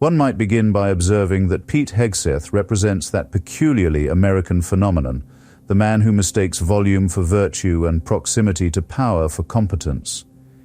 One might begin by observing that Pete Hegseth represents that peculiarly American phenomenon, the man who mistakes volume for virtue and proximity to power for competence.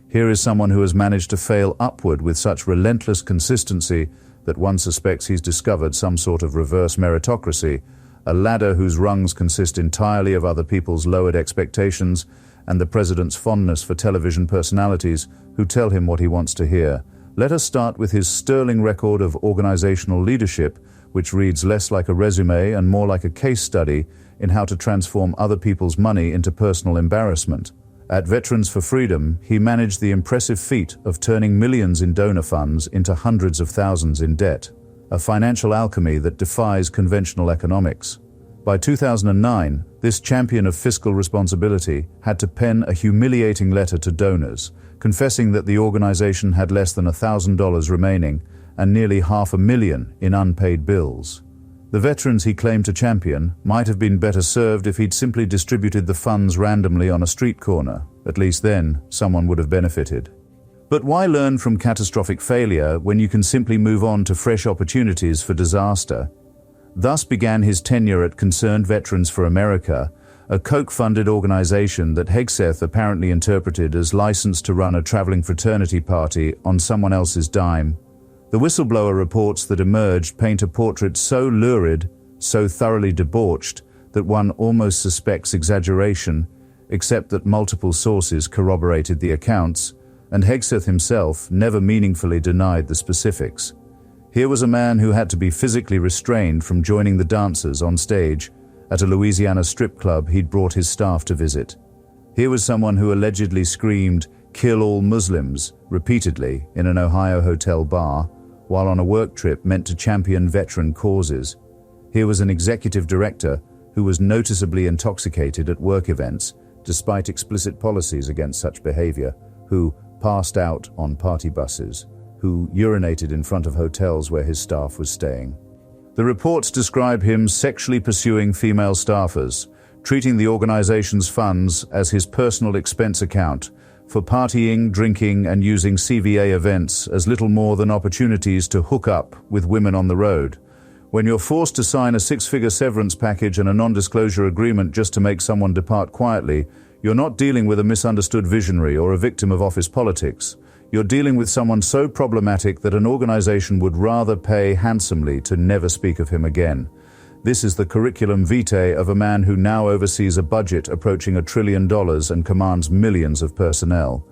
Here is someone who has managed to fail upward with such relentless consistency that one suspects he's discovered some sort of reverse meritocracy, a ladder whose rungs consist entirely of other people's lowered expectations and the president's fondness for television personalities who tell him what he wants to hear. Let us start with his sterling record of organizational leadership, which reads less like a resume and more like a case study in how to transform other people's money into personal embarrassment. At Veterans for Freedom, he managed the impressive feat of turning millions in donor funds into hundreds of thousands in debt, a financial alchemy that defies conventional economics. By 2009, this champion of fiscal responsibility had to pen a humiliating letter to donors, confessing that the organization had less than $1,000 remaining and nearly $500,000 in unpaid bills. The veterans he claimed to champion might have been better served if he'd simply distributed the funds randomly on a street corner. At least then, someone would have benefited. But why learn from catastrophic failure when you can simply move on to fresh opportunities for disaster? Thus began his tenure at Concerned Veterans for America, a Koch-funded organization that Hegseth apparently interpreted as licensed to run a traveling fraternity party on someone else's dime. The whistleblower reports that emerged paint a portrait so lurid, so thoroughly debauched, that one almost suspects exaggeration, except that multiple sources corroborated the accounts, and Hegseth himself never meaningfully denied the specifics. Here was a man who had to be physically restrained from joining the dancers on stage at a Louisiana strip club he'd brought his staff to visit. Here was someone who allegedly screamed, "Kill all Muslims," repeatedly in an Ohio hotel bar, while on a work trip meant to champion veteran causes. Here was an executive director who was noticeably intoxicated at work events, despite explicit policies against such behavior, who passed out on party buses, who urinated in front of hotels where his staff was staying. The reports describe him sexually pursuing female staffers, treating the organization's funds as his personal expense account for partying, drinking, and using CVA events as little more than opportunities to hook up with women on the road. When you're forced to sign a six-figure severance package and a non-disclosure agreement just to make someone depart quietly, you're not dealing with a misunderstood visionary or a victim of office politics. You're dealing with someone so problematic that an organization would rather pay handsomely to never speak of him again. This is the curriculum vitae of a man who now oversees a budget approaching $1 trillion and commands millions of personnel.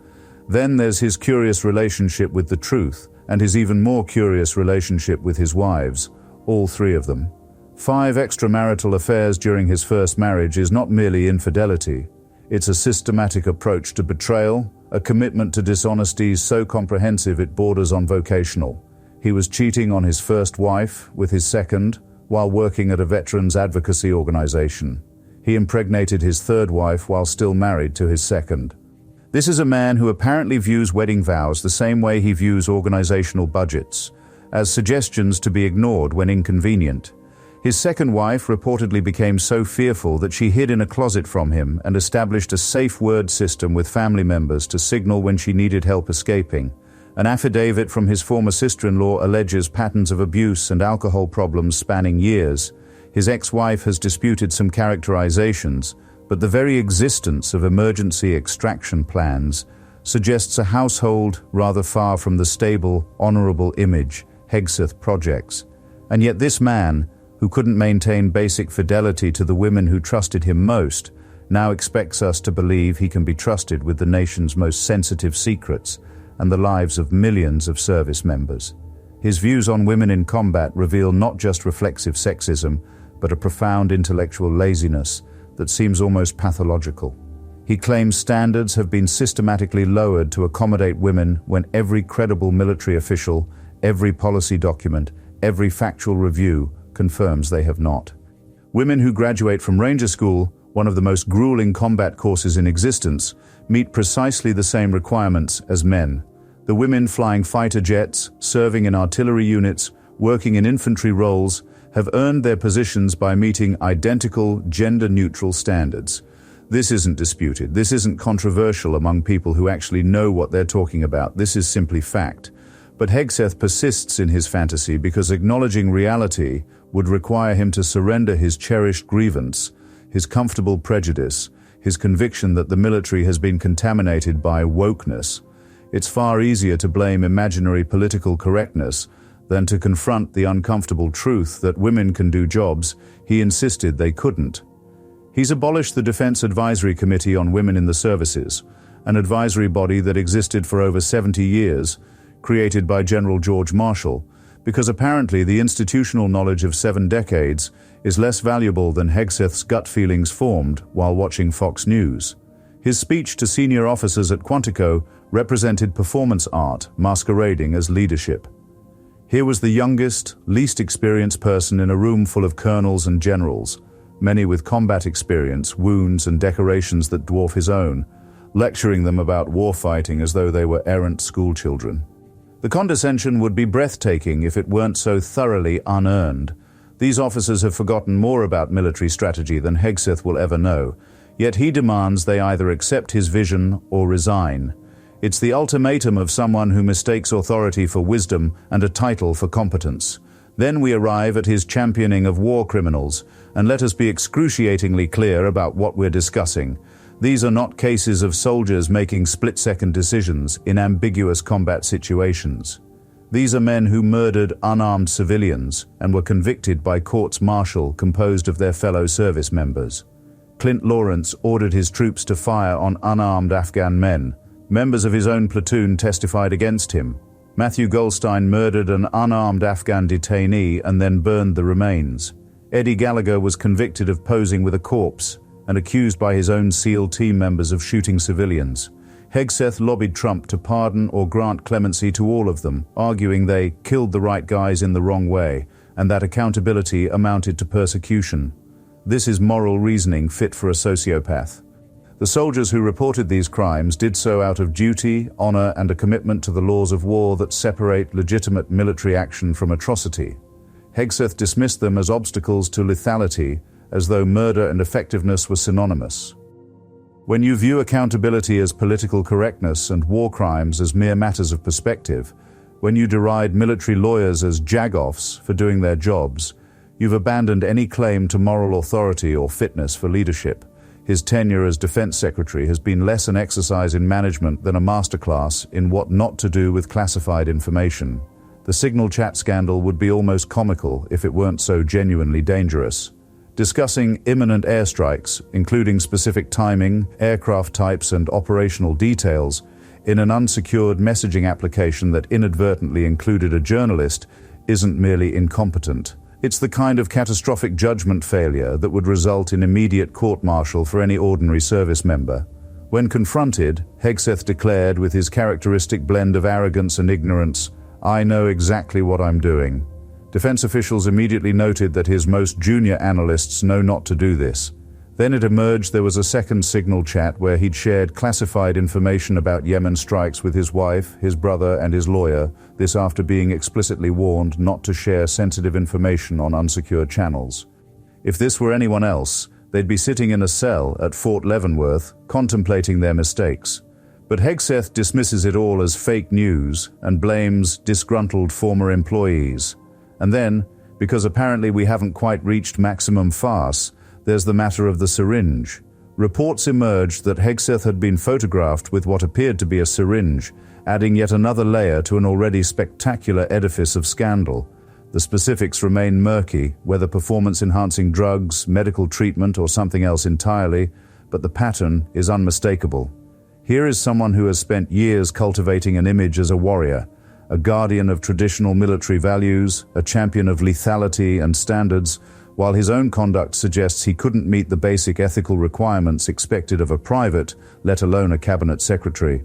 Then there's his curious relationship with the truth, and his even more curious relationship with his wives, all three of them. 5 extramarital affairs during his first marriage is not merely infidelity. It's a systematic approach to betrayal, a commitment to dishonesty so comprehensive it borders on vocational. He was cheating on his first wife with his second while working at a veterans advocacy organization. He impregnated his third wife while still married to his second. This is a man who apparently views wedding vows the same way he views organizational budgets, as suggestions to be ignored when inconvenient. His second wife reportedly became so fearful that she hid in a closet from him and established a safe word system with family members to signal when she needed help escaping. An affidavit from his former sister-in-law alleges patterns of abuse and alcohol problems spanning years. His ex-wife has disputed some characterizations, but the very existence of emergency extraction plans suggests a household rather far from the stable, honorable image Hegseth projects. And yet this man, who couldn't maintain basic fidelity to the women who trusted him most, now expects us to believe he can be trusted with the nation's most sensitive secrets and the lives of millions of service members. His views on women in combat reveal not just reflexive sexism, but a profound intellectual laziness that seems almost pathological. He claims standards have been systematically lowered to accommodate women when every credible military official, every policy document, every factual review confirms they have not. Women who graduate from Ranger School, one of the most grueling combat courses in existence, meet precisely the same requirements as men. The women flying fighter jets, serving in artillery units, working in infantry roles, have earned their positions by meeting identical, gender-neutral standards. This isn't disputed. This isn't controversial among people who actually know what they're talking about. This is simply fact. But Hegseth persists in his fantasy because acknowledging reality would require him to surrender his cherished grievance, his comfortable prejudice, his conviction that the military has been contaminated by wokeness. It's far easier to blame imaginary political correctness than to confront the uncomfortable truth that women can do jobs he insisted they couldn't. He's abolished the Defense Advisory Committee on Women in the Services, an advisory body that existed for over 70 years, created by General George Marshall, because apparently the institutional knowledge of 7 decades is less valuable than Hegseth's gut feelings formed while watching Fox News. His speech to senior officers at Quantico represented performance art masquerading as leadership. Here was the youngest, least experienced person in a room full of colonels and generals, many with combat experience, wounds and decorations that dwarf his own, lecturing them about warfighting as though they were errant schoolchildren. The condescension would be breathtaking if it weren't so thoroughly unearned. These officers have forgotten more about military strategy than Hegseth will ever know, yet he demands they either accept his vision or resign. It's the ultimatum of someone who mistakes authority for wisdom and a title for competence. Then we arrive at his championing of war criminals, and let us be excruciatingly clear about what we're discussing. These are not cases of soldiers making split-second decisions in ambiguous combat situations. These are men who murdered unarmed civilians and were convicted by courts martial composed of their fellow service members. Clint Lawrence ordered his troops to fire on unarmed Afghan men. Members of his own platoon testified against him. Matthew Goldstein murdered an unarmed Afghan detainee and then burned the remains. Eddie Gallagher was convicted of posing with a corpse and accused by his own SEAL team members of shooting civilians. Hegseth lobbied Trump to pardon or grant clemency to all of them, arguing they killed the right guys in the wrong way, and that accountability amounted to persecution. This is moral reasoning fit for a sociopath. The soldiers who reported these crimes did so out of duty, honor, and a commitment to the laws of war that separate legitimate military action from atrocity. Hegseth dismissed them as obstacles to lethality, as though murder and effectiveness were synonymous. When you view accountability as political correctness and war crimes as mere matters of perspective, when you deride military lawyers as jagoffs for doing their jobs, you've abandoned any claim to moral authority or fitness for leadership. His tenure as Defense Secretary has been less an exercise in management than a masterclass in what not to do with classified information. The Signal chat scandal would be almost comical if it weren't so genuinely dangerous. Discussing imminent airstrikes, including specific timing, aircraft types, and operational details, in an unsecured messaging application that inadvertently included a journalist, isn't merely incompetent. It's the kind of catastrophic judgment failure that would result in immediate court-martial for any ordinary service member. When confronted, Hegseth declared with his characteristic blend of arrogance and ignorance, "I know exactly what I'm doing." Defense officials immediately noted that his most junior analysts know not to do this. Then it emerged there was a second Signal chat where he'd shared classified information about Yemen strikes with his wife, his brother, and his lawyer, this after being explicitly warned not to share sensitive information on unsecured channels. If this were anyone else, they'd be sitting in a cell at Fort Leavenworth, contemplating their mistakes. But Hegseth dismisses it all as fake news and blames disgruntled former employees. And then, because apparently we haven't quite reached maximum farce, there's the matter of the syringe. Reports emerged that Hegseth had been photographed with what appeared to be a syringe, adding yet another layer to an already spectacular edifice of scandal. The specifics remain murky, whether performance-enhancing drugs, medical treatment, or something else entirely, but the pattern is unmistakable. Here is someone who has spent years cultivating an image as a warrior, a guardian of traditional military values, a champion of lethality and standards, while his own conduct suggests he couldn't meet the basic ethical requirements expected of a private, let alone a cabinet secretary.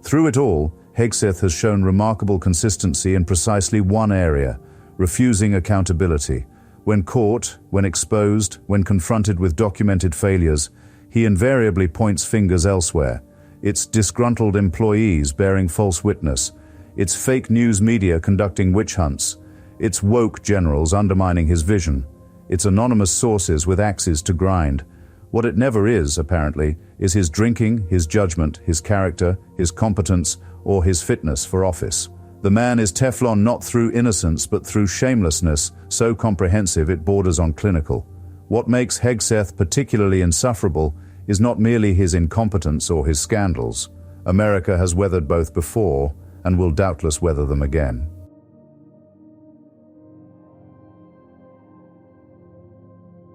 Through it all, Hegseth has shown remarkable consistency in precisely one area, refusing accountability. When caught, when exposed, when confronted with documented failures, he invariably points fingers elsewhere. It's disgruntled employees bearing false witness. It's fake news media conducting witch hunts. It's woke generals undermining his vision. It's anonymous sources with axes to grind. What it never is, apparently, is his drinking, his judgment, his character, his competence, or his fitness for office. The man is Teflon not through innocence but through shamelessness, so comprehensive it borders on clinical. What makes Hegseth particularly insufferable is not merely his incompetence or his scandals. America has weathered both before and will doubtless weather them again.